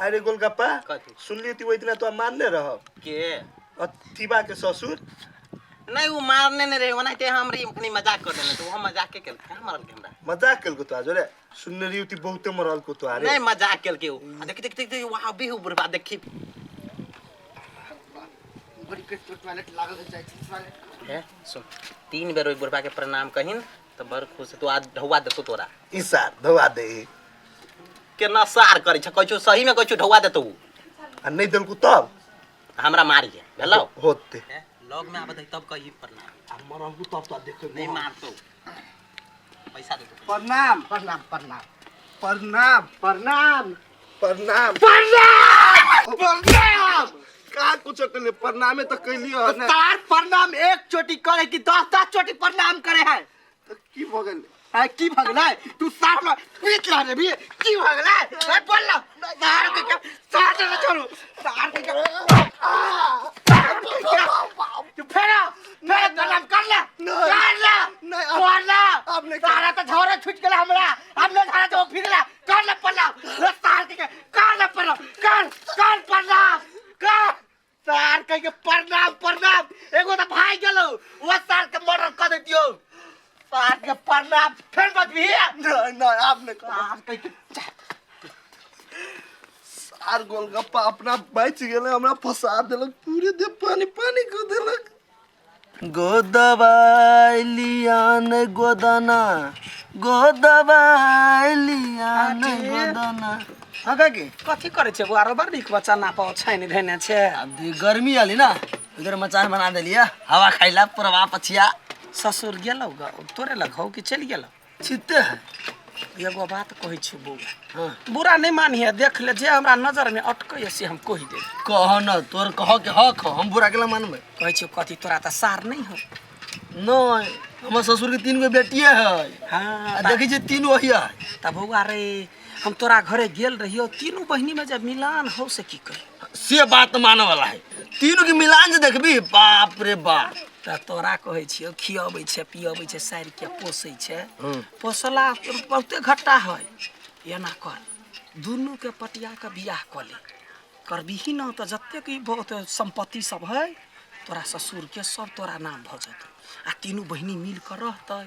अरे गोलगप्पा सुनली थी वो इतना तो मानने रहो के अथिबा के ससुर नहीं वो मारने नहीं रहे वना ते हमरी अपनी मजाक कर देने तो हम मजाक के कर मरल के हमरा मजाक केल को तो आज रे सुनने रही थी बहुत मरल को तो अरे नहीं मजाक केल के देख देख देख वहां भी बुरबा देखी बड़ी के टॉयलेट लागल जाय छी टॉयलेट है सुन 3 बेर ओइ बुरबा के प्रणाम कहिन तो बर खुश तू आज ढौवा देतो तोरा ईसार धवा दे केना सार करै छ कहै छ सही में कहै छ ढौवा देतो आ नहीं दल को तब हमरा मारिए भेलौ होते लॉग में आबे तब कही प्रणाम आ मरल को तब तो देख नहीं मारतो पैसा दे प्रणाम प्रणाम प्रणाम प्रणाम प्रणाम प्रणाम प्रणाम का कुछ के प्रणामे तो कैलियो ना तार प्रणाम एक चोटी करे कि 10 चोटी प्रणाम करे है तो की भ गेल है की भगला तू साथ में पीट ला रे भी की भगला है बोल ला तार के साथ न छोड़ू तार के तू फेरा मैं प्रणाम कर ले अब नहीं तारा तो झोरे छूट गेला हमरा अब ले धारा तो फिरला कर ले प्रणाम तार के कर ले प्रणाम कर प्रणाम कर तार के प्रणाम प्रणाम एगो तो भाई गेलो वो तार के मर्डर कर दियो तार के प्रणाम फिर मत भी नहीं आपने तार के सार गोलगप्पा अपना बच गेले हमरा फसा देलक पूरे दे पानी पानी को देलक गोदबाइलियान गोदना गोदबाइलियान गोदना हगा के कथी करे छे आरो बड़ नीक बच्चा ना पाओ छैन धने छे अब गर्मी आली ना इधर मचान बना देलिया हवा खाइला पुरवा पछिया ससुर गेलौ ग तोरे लगौ कि चल गेलौ चित्ते है एगो बात कहै छी बौआ हां बुरा नहीं मानिए देख ले जे हमरा नजर में अटकै से हम कहि दे कह न तोर कह के हक हम बुरा केला मानबे कहै छी कथी तोरा त सार नहीं हो नहीं हमर ससुर के 3 गो बेटिए है हां देखि जे 3 वही है त बौआ रे हम तोरा घरे गेल रहियो तीनों बहिनी में जब मिलान हो से की कही से बात माने वाला है तीनों के मिलान जे देखबी बाप रे बाप त तोरा कहै छियो खियाबै छे पियाबै छे साइर के पोसै छे पोसला बहुते घट्टा है एना कर दुनू के पटिया के बियाह क ले करबिही न त जत्ते की बहुत संपत्ति सब है तोरा ससुर के सब तोरा नाम भ जतौ आ तीनों बहिनी मिल कर रहतै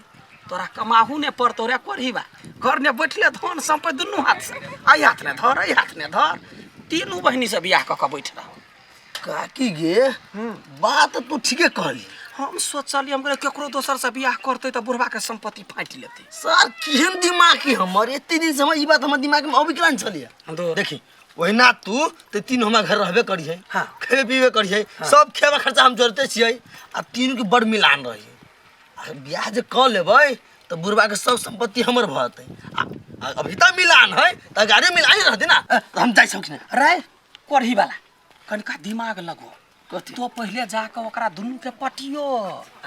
तोरा कमाहू ने पड़तो रे करहीबा घर ने बैठले धन संपत्ति दुनू हाथ से आई हाथ ने धर आई हाथ ने धर तीनों बहिनी से बियाह क के बैठ रह काकी गे बात तू ठीके कहली हम सोचली हम केकरो दोसर से बियाह करते त बुढ़वा के संपत्ति फाट लेते सर केहन दिमाग की हमर एते दिन समय ई बात हमर दिमाग में अबिकला न चलिए देखी ओहिना तू ते तीन हमरा घर रहबे करी है हां खेबे पीबे करी है सब खेबा खर्चा हम जोड़ते छियै आ तीनों के बड़ मिलान रही आ बियाह जे क लेबै त बुढ़वा के सब संपत्ति हमर भतै अभी त मिलान है त गाड़ी मिलान रहते ना हम जाय सकिन रे करही वाला कनका दिमाग लगो तो पहले जाके ओकरा दुनू के पटियो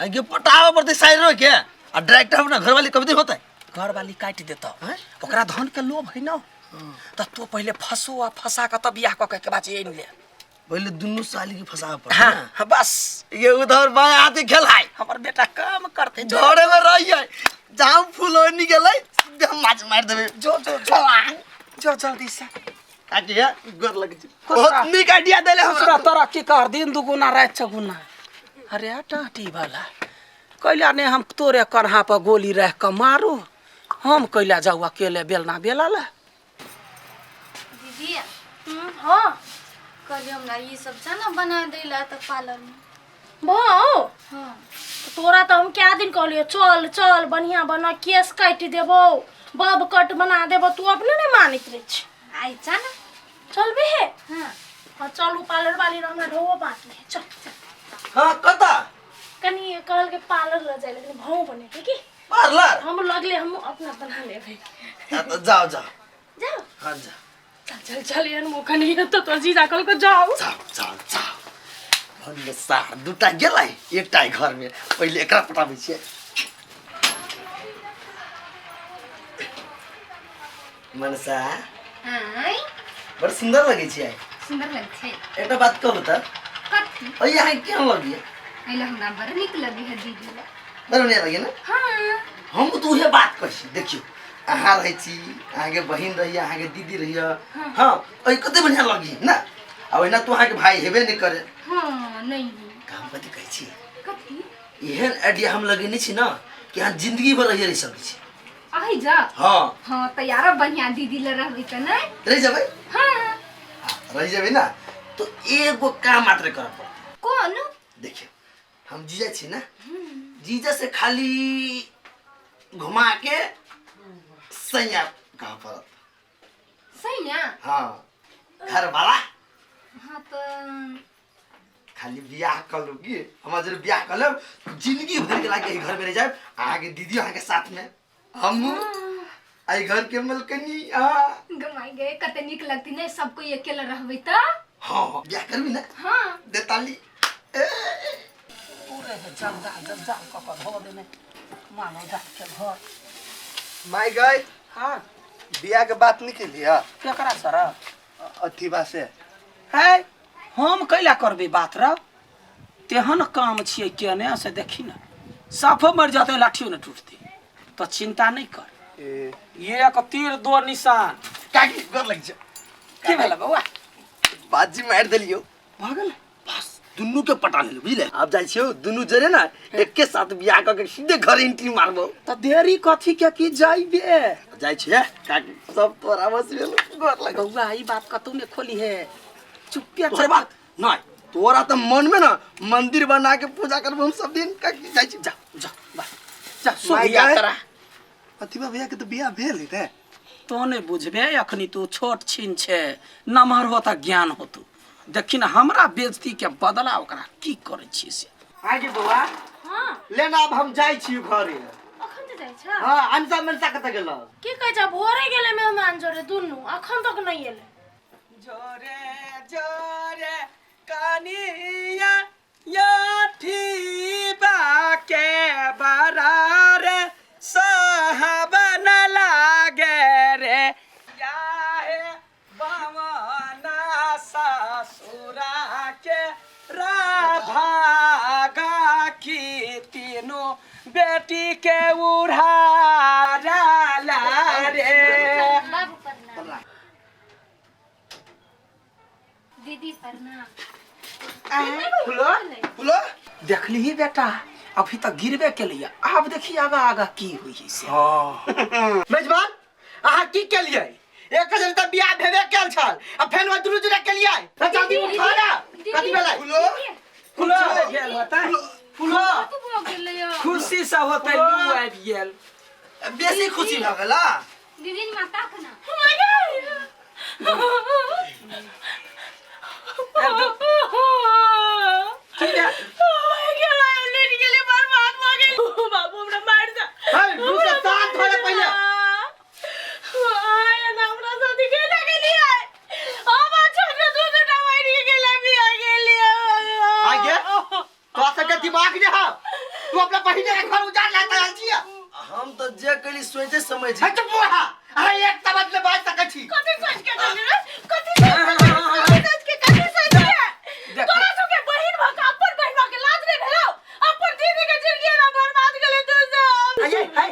आगे पटावा पड़ते साइड रो के आ डायरेक्टर अपना घर वाली कभी होता है घर वाली काट देता ओकरा धन के लोभ है न त तो पहले फसो आ फसा के तब बियाह क के बाद एन ले पहले दुनू साली के फसावा पड़ हां बस ये उधर बाय आते खेलाय हमर बेटा काम करते झोड़े में रहिए जाम फुलोनी गेलै माछ मार देबे जो जल्दी से काटिया गोर लगे बहुत निक आइडिया देले हसरा तोरा की कर दिन दुगुना रात चगुना अरे टाटी वाला कैला ने हम तोरे कन्हा पर गोली रह के मारू हम कैला जाऊ अकेले बेलना बेलाला दीदी हां कल हमरा ये सब छ ना बना देला त पार्लर में भाओ हां तोरा तो हम क्या दिन कहलियो चल चल बढ़िया बना केस काट देबो बब कट बना देबो तू अपने नहीं मानित रे छ आई छ ना चल बे हां हां चलू पार्लर वाली हमरा ढोवा बाकी है चल हां कता कनी कहल के पार्लर ल जाए लेकिन भाव बने ठीक है पार्लर हम लगले हम अपना बना लेबे तो जाओ जाओ हां जा चल चल यार मुख नहीं तो जीजा कल को जाओ जाओ भन्ने सार दुटा गेलै एकटा घर में पहिले एकरा पटाबै छियै मनसा हाय बड़ सुंदर लगे छै सुंदर लगे छै एकटा बात कहू त कथी ओ यहाँ क्या लगी आइला हमरा बड़ निक लगी है दीदी बड़ बढ़िया लगे ना हां हम तो उहे बात कहै छी देखियो अहाँ रहे छी अहाँ के बहिन रही अहाँ के दीदी रही हां ओइ कते बढ़िया लगी ना अब ना तू अहाँ के भाई हेबे नहीं करे हां नहीं काम कथि कहै छी कथी एहन आइडिया हम लगेने छी ना कि अहाँ जिंदगी भर रहि सकै छी आइ जा हां हां त यार बढ़िया दीदी ले रहबी त नहीं रहि जाबै हां रहि जाबै ना तो एगो काम मात्र कर पड़त कौन देखिए हम जीजा छी ना जीजा से खाली घुमा के सैया कहाँ पड़त सैया हाँ घर वाला हाँ तो खाली बियाह कर लो की हमारा जरूर बियाह कर लो जिंदगी भर के लागे घर में रह जाए आगे दीदी आगे साथ में हम आई घर के मलकनी गमाई गए कते निक लगती नहीं सबको अकेले रहबे त हाँ बियाह करबी ना हाँ देताली पूरे जंजाल कप धो देने मानो जात के घर माय गाय हां बियाह के बात निकलिया केकरा सर अथिबा से है हम कैला करबे बात रे तेहन काम छिए केने से देखी ना साफो मर जाते लाठियो न टूटती तो चिंता नहीं कर ये एक तीर दो निशान काकी कर लग जा के भेला बउआ बाजी मार देलियो भागल बस दुन्नु के पटा ले बुझले आप जाई छियो दुन्नु जरे ना एक के साथ बियाह क के सीधे घर एंट्री मारबो तो देरी कथी के की जाइबे जाई छिए काकी सब तोरा बस गेल घर लग बउआ ई बात कतौ ने खोली है चुप्पे तोरे बात नहीं तोरा तो मन में ना मंदिर बना के पूजा करबो हम सब दिन काकी जाई छी जा जा जा सुबिया तरा अथिबा भैया के तो बियाह भेल है तो ने बुझबे अखनी तू छोट छिन छे नमहर होता ज्ञान होतु देखी ना हमरा बेइज्जती के बदला ओकरा की करे छी से आगे बउआ हां लेना अब हम जाई छी घरे अखन त जाय छ हां अनसा मनसा कत गेल की कहै छ भोरे गेले मेहमान जोरे दुनु अखन तक नहीं एले जोरे जोरे कानिया या ठीबा के बरारे साहबन लागे रे या हे बमना ससुरा के राभागा की तीनों बेटी के उड़ारा ला रे बाबू प्रणाम दीदी प्रणाम खुलो बोलो देखली ही बेटा अभी तक गिरबे के लिए अब देखी आगा आगा की हुई से मेजबान आहा की के लिए एक जन त बियाह भेबे केल छल आ फेन व दुनु जने के लिए जल्दी उठा ना कथि भेलै बोलो खुलो गेल होता फुलो तू भो गेले यो खुशी से होते लू आबि गेल बेसी खुशी लगला दीदी माता कना बाबू हमरा मार जा है रुक साथ धरे पहिले आय ना हमरा शादी के लगे लिए अब छोटे दूध दवाई के लबी आ गेली आगे तो सके दिमाग ने हा तू अपना बहिने के घर उजाड़ लेता आल छिया हम तो जे कली सोचे समझ हट बुआ अरे एक तबत में बात सके छी कथि सोच के कर रे कथि सोच के तोरा सब के बहिन भक अपन बहिन के लाज नहीं भेलो अपन दीदी के जिंदगी ना बर्बाद गेले तू सब आये हाय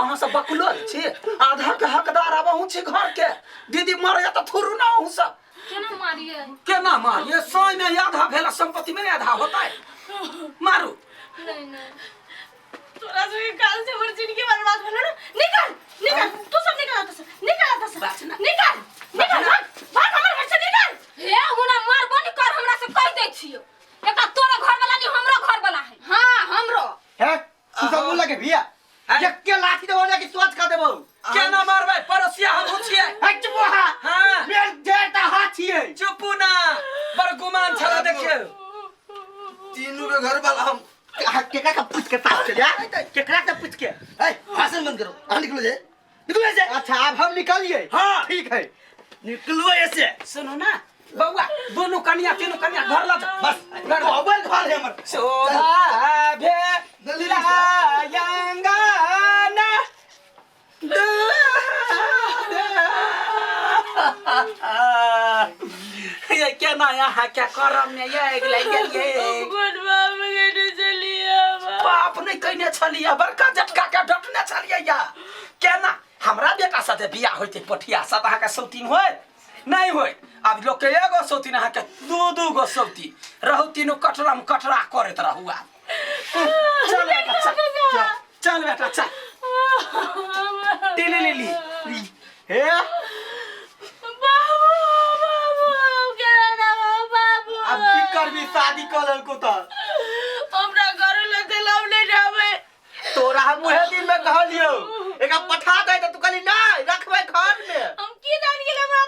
अहाँ सब बकुलो छी आधा के हकदार आबहु छी घर के दीदी मर जा त थुरु ना हूं सब केना मारिए केना मारिए सोई में आधा भेला संपत्ति में आधा होता है मारू नहीं नहीं तोरा सब के काल से हमर जिंदगी बर्बाद भेलो ना निकल निकल तू सब निकल आता से निकल आता से निकल निकल भाग हमर घर से निकल हे हुना मार बनी कर हमरा से कह दे छियो एका तोरा घर वाला नहीं हमरो घर वाला है हां हमरो है तू सब बोल लगे भैया एक के लाठी देबो कि सोच का देबो केना मारबै पड़ोसिया हम छियै हट बुआ हां मेर जेता हाथ छिए चुपू ना बड़ गुमान छला देखियो तीनों के घर वाला हम केकरा का पूछ के साथ चलिया केकरा से पूछ के ए भाषण बंद करो आ निकलो जे निकलो ऐसे अच्छा अब हम निकलिए हाँ। ठीक है निकलो ऐसे सुनो ना बउआ दोनों कन्या तीनों कन्या घर ला जा बस मोबाइल घर है हमर शोभा भे लायंगाना ये क्या ना यहाँ क्या करम ने ये गुड बाप के चलिए बाप नहीं कहने छलिया बड़का झटका के डटने छलिया या क्या ना हमरा बेटा साथे बियाह होइते पठिया साथ अहाँ के सौतीन होय नहीं होय अब लोग के एगो सौतीन अहाँ के दू गो सौतीन रहू तीनों कटरा में कटरा करत रहू चल बेटा चल बेटा चल टीले ले ली हे अब की करबी शादी कलर को तो हमरा घर लगे लव नहीं जावे तोरा हम उहे दिन में कहलियो एका पठा दे त तू कहली नहीं रखबे घर में हम की जान गेले हमरा